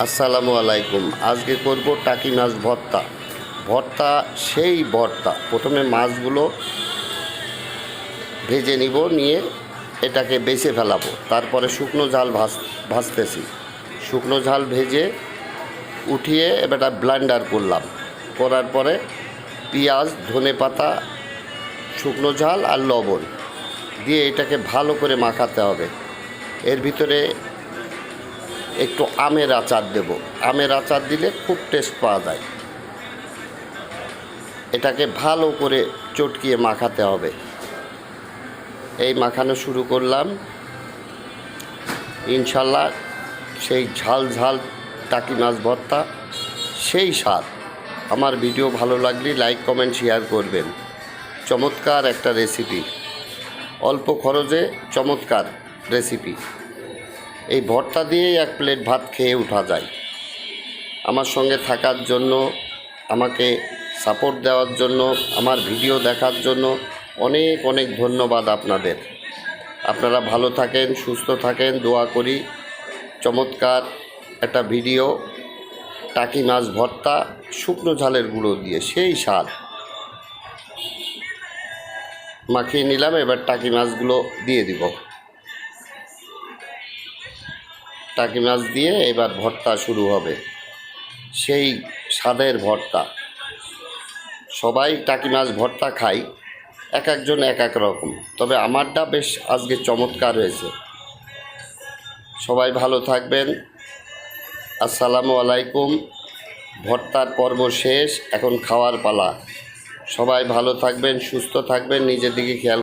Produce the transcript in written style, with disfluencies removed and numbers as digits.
আসসালামু আলাইকুম। আজকে করব টাকি মাছ ভর্তা। সেই ভর্তা প্রথমে মাছগুলো ভেজে নিব, নিয়ে এটাকে বেছে ফেলাবো। তারপরে শুকনো ঝাল ভাজতেছি। শুকনো ঝাল ভেজে উঠিয়ে এবার ব্লেন্ডার করার পরে পেঁয়াজ, ধনেপাতা, শুকনো ঝাল আর লবণ দিয়ে এটাকে ভালো করে মাখাতে হবে। এর ভিতরে একটু আমের আচার দেব। আমের আচার দিলে খুব টেস্ট পাওয়া যায়। এটাকে ভালো করে চটকিয়ে মাখাতে হবে। এই মাখানো শুরু করলাম। ইনশাল্লাহ সেই ঝাল ঝাল টাকি মাছ ভর্তা, সেই স্বাদ। আমার ভিডিও ভালো লাগলে লাইক, কমেন্ট, শেয়ার করবেন। চমৎকার একটা রেসিপি, অল্প খরচে চমৎকার রেসিপি। এই ভর্তা দিয়েই এক প্লেট ভাত খেয়ে ওঠা যায়। আমার সঙ্গে থাকার জন্য, আমাকে সাপোর্ট দেওয়ার জন্য, আমার ভিডিও দেখার জন্য অনেক অনেক ধন্যবাদ আপনাদের। আপনারা ভালো থাকেন, সুস্থ থাকেন, দোয়া করি। চমৎকার একটা ভিডিও, টাকি মাছ ভর্তা শুকনো ঝালের গুঁড়ো দিয়ে, সেই স্বাদ। মাখিয়ে নিলাম, এবার টাকি মাছগুলো দিয়ে দিব। টাকি মাছ দিয়ে এবার ভর্তা শুরু হবে, সেই স্বাদের ভর্তা। সবাই টাকি মাছ ভর্তা খাই, এক একজন এক এক রকম, তবে আমারটা বেশ আজকে চমৎকার হয়েছে। সবাই ভালো থাকবেন। আসসালামু আলাইকুম। ভর্তার পর্ব শেষ, এখন খাওয়ার পালা। সবাই ভালো থাকবেন, সুস্থ থাকবেন, নিজের দিকে খেয়াল